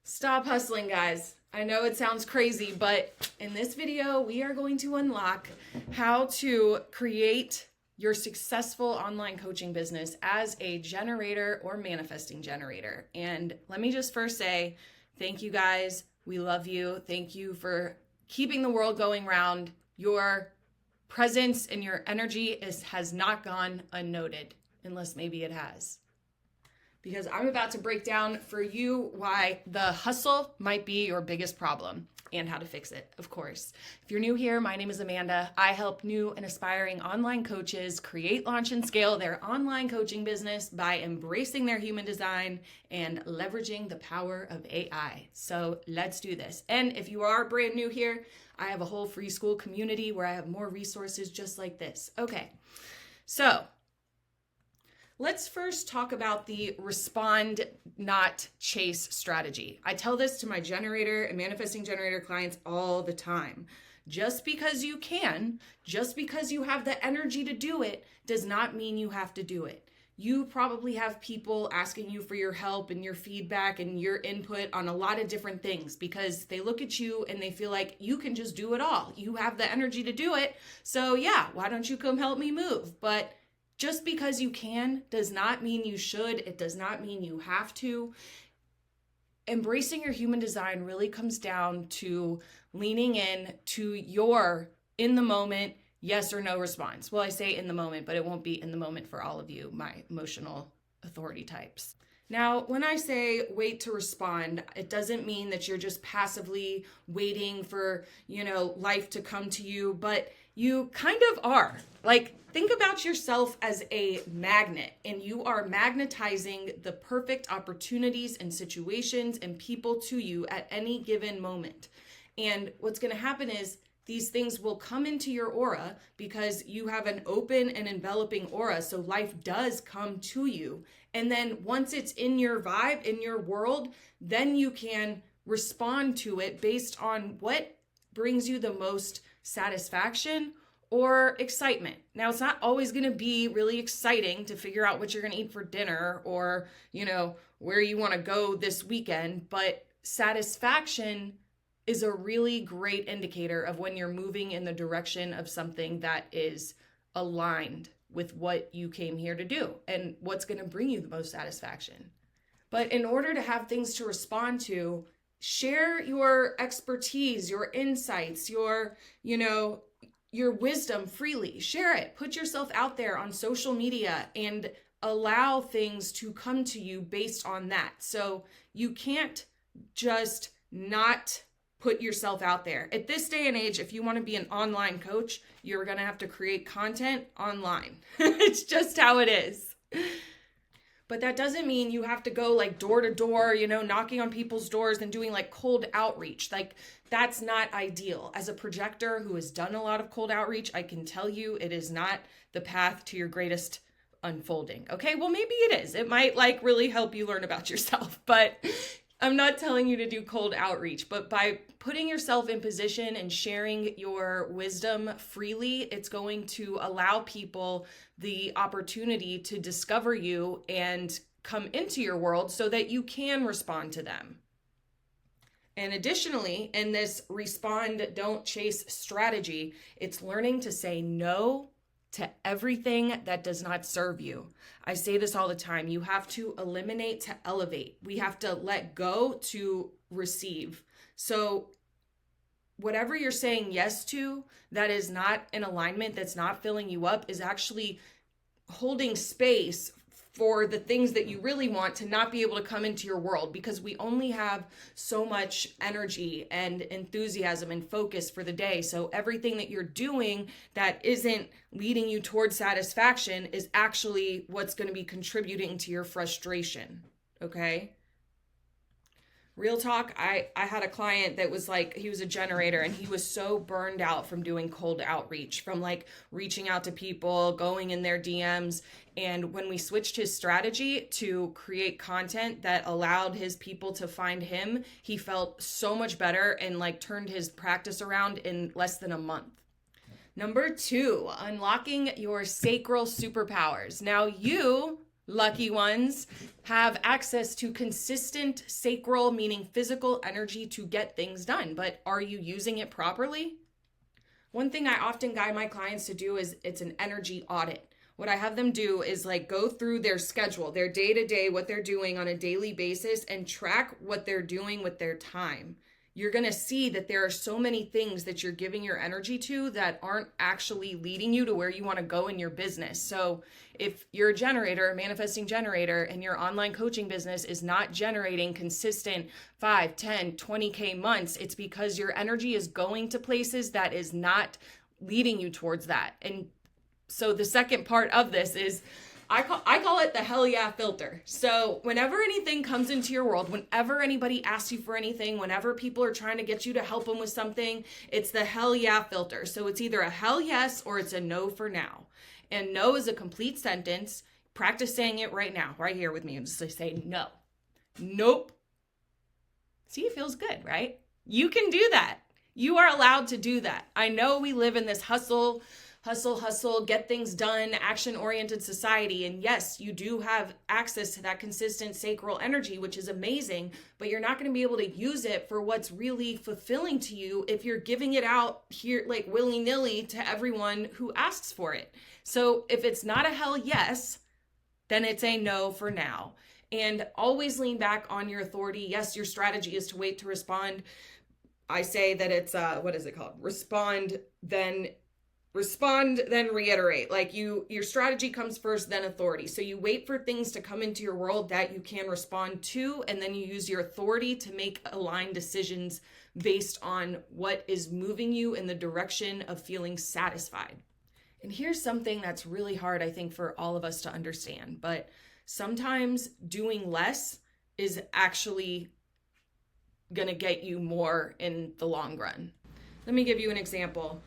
Stop hustling, guys. I know it sounds crazy, but in this video, we are going to unlock how to create your successful online coaching business as a generator or manifesting generator. And let me just first say, thank you guys. We love you. Thank you for keeping the world going round. Your presence and your energy has not gone unnoted, unless maybe it has. Because I'm about to break down for you why the hustle might be your biggest problem and how to fix it, of course. If you're new here, my name is Amanda. I help new and aspiring online coaches create, launch, and scale their online coaching business by embracing their human design and leveraging the power of AI. So let's do this. And if you are brand new here, I have a whole free Skool community where I have more resources just like this. Okay, so let's first talk about the respond, not chase strategy. I tell this to my generator and manifesting generator clients all the time. Just because you can, just because you have the energy to do it, does not mean you have to do it. You probably have people asking you for your help and your feedback and your input on a lot of different things because they look at you and they feel like you can just do it all. You have the energy to do it. So yeah, why don't you come help me move? But just because you can does not mean you should. It does not mean you have to. Embracing your human design really comes down to leaning in to your in the moment yes or no response. Well, I say in the moment, but it won't be in the moment for all of you, my emotional authority types. Now, when I say wait to respond, it doesn't mean that you're just passively waiting for, life to come to you, but you kind of are. Like, think about yourself as a magnet, and you are magnetizing the perfect opportunities and situations and people to you at any given moment. And what's going to happen is these things will come into your aura because you have an open and enveloping aura. So life does come to you. And then once it's in your vibe, in your world, then you can respond to it based on what brings you the most satisfaction or excitement. Now, it's not always going to be really exciting to figure out what you're going to eat for dinner or, where you want to go this weekend, but satisfaction is a really great indicator of when you're moving in the direction of something that is aligned with what you came here to do and what's going to bring you the most satisfaction. But in order to have things to respond to, share your expertise, your insights, your wisdom freely. Share it. Put yourself out there on social media and allow things to come to you based on that. So you can't just not put yourself out there. At this day and age, if you want to be an online coach, you're going to have to create content online. It's just how it is. But that doesn't mean you have to go like door to door, knocking on people's doors and doing like cold outreach. Like that's not ideal. As a projector who has done a lot of cold outreach, I can tell you it is not the path to your greatest unfolding. Okay, well, maybe it is. It might like really help you learn about yourself, but I'm not telling you to do cold outreach, but by putting yourself in position and sharing your wisdom freely, it's going to allow people the opportunity to discover you and come into your world so that you can respond to them. And additionally, in this respond, don't chase strategy, it's learning to say no to everything that does not serve you. I say this all the time. You have to eliminate to elevate. We have to let go to receive. So whatever you're saying yes to that is not in alignment, that's not filling you up, is actually holding space for the things that you really want to not be able to come into your world, because we only have so much energy and enthusiasm and focus for the day. So everything that you're doing that isn't leading you towards satisfaction is actually what's going to be contributing to your frustration. Okay? Real talk, I had a client that was like, he was a generator and he was so burned out from doing cold outreach, from like reaching out to people, going in their DMs. And when we switched his strategy to create content that allowed his people to find him, he felt so much better and like turned his practice around in less than a month. Number 2, unlocking your sacral superpowers. Now you lucky ones, have access to consistent sacral, meaning physical energy to get things done. But are you using it properly? One thing I often guide my clients to do is it's an energy audit. What I have them do is like go through their schedule, their day-to-day, what they're doing on a daily basis, and track what they're doing with their time. You're going to see that there are so many things that you're giving your energy to that aren't actually leading you to where you want to go in your business. So if you're a generator, a manifesting generator, and your online coaching business is not generating consistent 5, 10, 20K months, it's because your energy is going to places that is not leading you towards that. And so the second part of this is I call it the hell yeah filter. So whenever anything comes into your world, whenever anybody asks you for anything, whenever people are trying to get you to help them with something, it's the hell yeah filter. So it's either a hell yes or it's a no for now. And no is a complete sentence. Practice saying it right now, right here with me. And just say no. Nope. See, it feels good, right? You can do that. You are allowed to do that. I know we live in this hustle, get things done, action-oriented society. And yes, you do have access to that consistent sacral energy, which is amazing, but you're not going to be able to use it for what's really fulfilling to you if you're giving it out here like willy-nilly to everyone who asks for it. So if it's not a hell yes, then it's a no for now. And always lean back on your authority. Yes, your strategy is to wait to respond. I say that it's, what is it called? Respond, then reiterate. Like your strategy comes first, then authority. So you wait for things to come into your world that you can respond to, and then you use your authority to make aligned decisions based on what is moving you in the direction of feeling satisfied. And here's something that's really hard, I think, for all of us to understand, but sometimes doing less is actually going to get you more in the long run. Let me give you an example.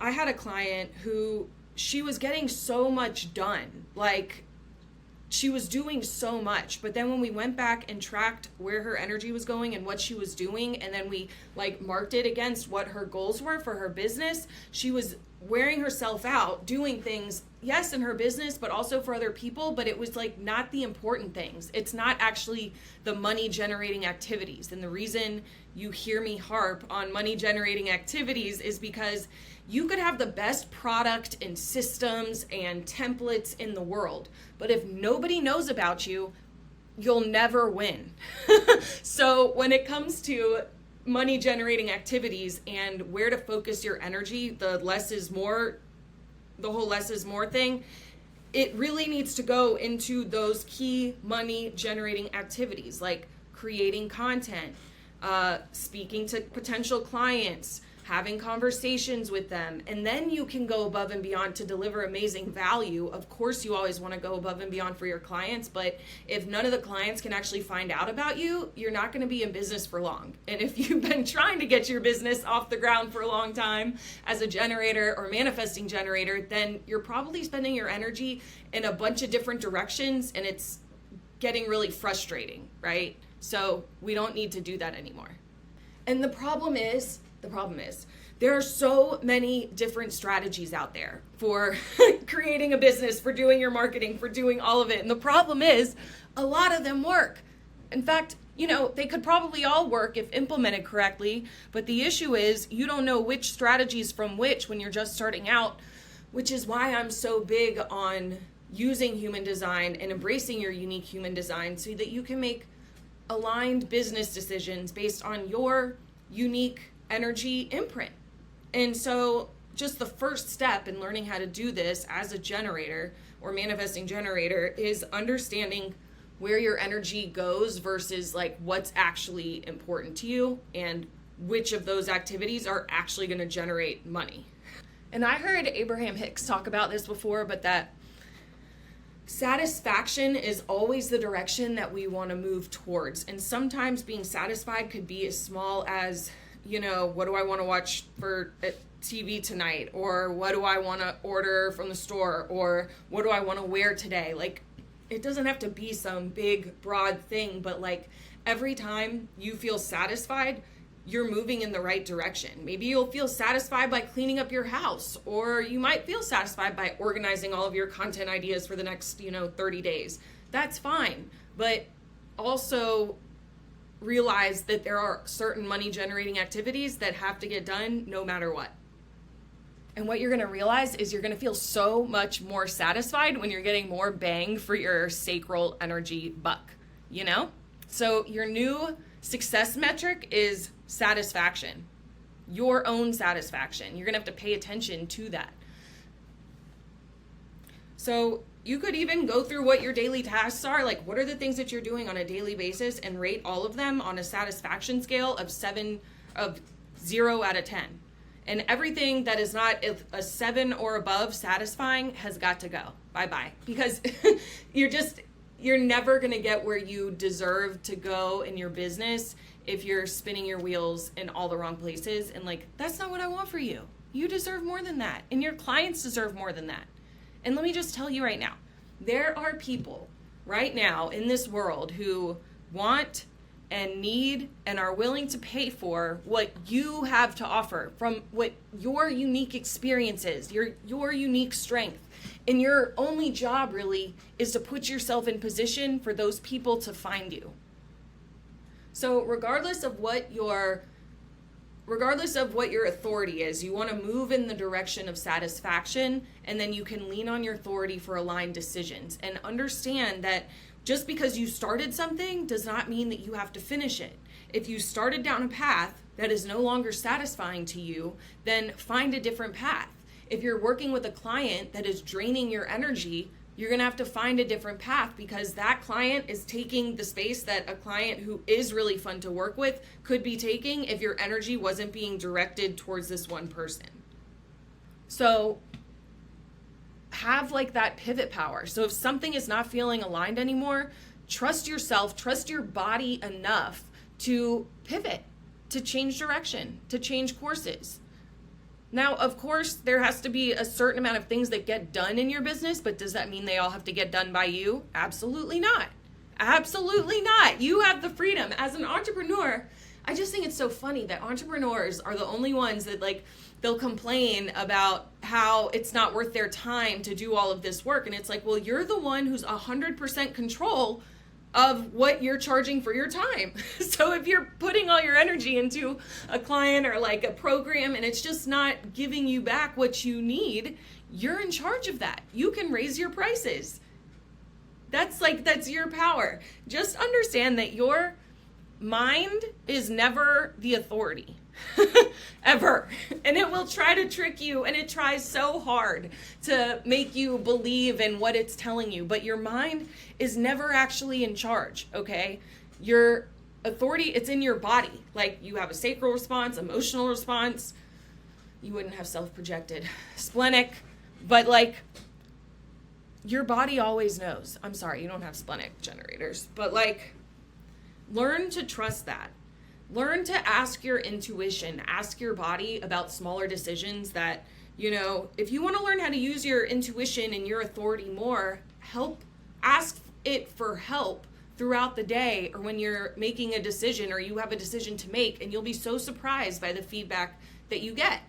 I had a client who she was getting so much done, like she was doing so much, but then when we went back and tracked where her energy was going and what she was doing, and then we like marked it against what her goals were for her business, she was wearing herself out doing things, yes, in her business, but also for other people, but it was like not the important things. It's not actually the money generating activities. And the reason you hear me harp on money generating activities is because you could have the best product and systems and templates in the world, but if nobody knows about you, you'll never win. So when it comes to money generating activities and where to focus your energy, the less is more, the whole less is more thing, it really needs to go into those key money generating activities like creating content, speaking to potential clients, having conversations with them, and then you can go above and beyond to deliver amazing value. Of course, you always want to go above and beyond for your clients, but if none of the clients can actually find out about you, you're not going to be in business for long. And if you've been trying to get your business off the ground for a long time as a generator or manifesting generator, then you're probably spending your energy in a bunch of different directions, and it's getting really frustrating, right? So we don't need to do that anymore. And the problem is, there are so many different strategies out there for creating a business, for doing your marketing, for doing all of it. And the problem is a lot of them work. In fact, they could probably all work if implemented correctly. But the issue is you don't know which strategies from which when you're just starting out, which is why I'm so big on using human design and embracing your unique human design so that you can make aligned business decisions based on your unique energy imprint. And so just the first step in learning how to do this as a generator or manifesting generator is understanding where your energy goes versus like what's actually important to you and which of those activities are actually going to generate money. And I heard Abraham Hicks talk about this before, but that satisfaction is always the direction that we want to move towards. And sometimes being satisfied could be as small as, what do I want to watch for TV tonight? Or what do I want to order from the store? Or what do I want to wear today? Like, it doesn't have to be some big, broad thing, but like every time you feel satisfied, you're moving in the right direction. Maybe you'll feel satisfied by cleaning up your house, or you might feel satisfied by organizing all of your content ideas for the next, 30 days. that's fine. But also realize that there are certain money generating activities that have to get done no matter what. And what you're going to realize is you're going to feel so much more satisfied when you're getting more bang for your sacral energy buck, you know? So your new success metric is satisfaction, your own satisfaction. You're going to have to pay attention to that. So you could even go through what your daily tasks are, like what are the things that you're doing on a daily basis, and rate all of them on a satisfaction scale of 0 out of 10. And everything that is not a 7 or above satisfying has got to go. Bye-bye. Because you're never going to get where you deserve to go in your business if you're spinning your wheels in all the wrong places. And like, that's not what I want for you. You deserve more than that. And your clients deserve more than that. And let me just tell you right now, there are people right now in this world who want and need and are willing to pay for what you have to offer, from what your unique experience is, your unique strength. And your only job really is to put yourself in position for those people to find you. So regardless of what your authority is, you want to move in the direction of satisfaction, and then you can lean on your authority for aligned decisions. And understand that just because you started something does not mean that you have to finish it. If you started down a path that is no longer satisfying to you, then find a different path. If you're working with a client that is draining your energy, you're going to have to find a different path, because that client is taking the space that a client who is really fun to work with could be taking if your energy wasn't being directed towards this one person. So have like that pivot power. So if something is not feeling aligned anymore, trust yourself, trust your body enough to pivot, to change direction, to change courses. Now, of course, there has to be a certain amount of things that get done in your business, but does that mean they all have to get done by you? Absolutely not. Absolutely not. You have the freedom. As an entrepreneur, I just think it's so funny that entrepreneurs are the only ones that they'll complain about how it's not worth their time to do all of this work. And it's like, well, you're the one who's 100% control of what you're charging for your time. So if you're putting all your energy into a client or like a program and it's just not giving you back what you need, you're in charge of that. You can raise your prices. That's your power. Just understand that your mind is never the authority. Ever. And it will try to trick you, and it tries so hard to make you believe in what it's telling you, but your mind is never actually in charge, okay? Your authority, it's in your body. Like, you have a sacral response, emotional response. You wouldn't have self-projected, splenic, but like, your body always knows. I'm sorry, you don't have splenic generators, but like, learn to trust that. Learn to ask your intuition, ask your body about smaller decisions that, if you want to learn how to use your intuition and your authority more, ask it for help throughout the day, or when you're making a decision or you have a decision to make, and you'll be so surprised by the feedback that you get.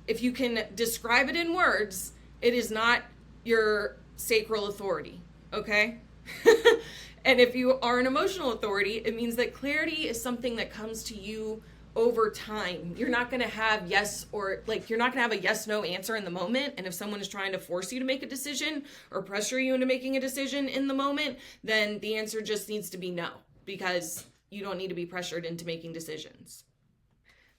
If you can describe it in words, it is not your sacral authority, okay? And if you are an emotional authority, it means that clarity is something that comes to you over time. You're not going to have you're not going to have a yes/no answer in the moment. And if someone is trying to force you to make a decision or pressure you into making a decision in the moment, then the answer just needs to be no, because you don't need to be pressured into making decisions.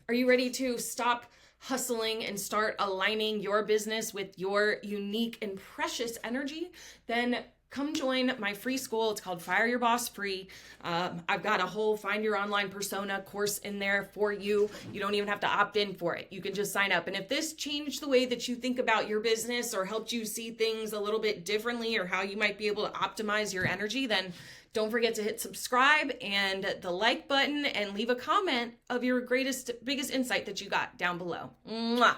Are you ready to stop hustling and start aligning your business with your unique and precious energy? Then come join my free school. It's called Fire Your Boss Free. I've got a whole Find Your Online Persona course in there for you. You don't even have to opt in for it. You can just sign up. And if this changed the way that you think about your business or helped you see things a little bit differently, or how you might be able to optimize your energy, then don't forget to hit subscribe and the like button, and leave a comment of your biggest insight that you got down below. Mwah.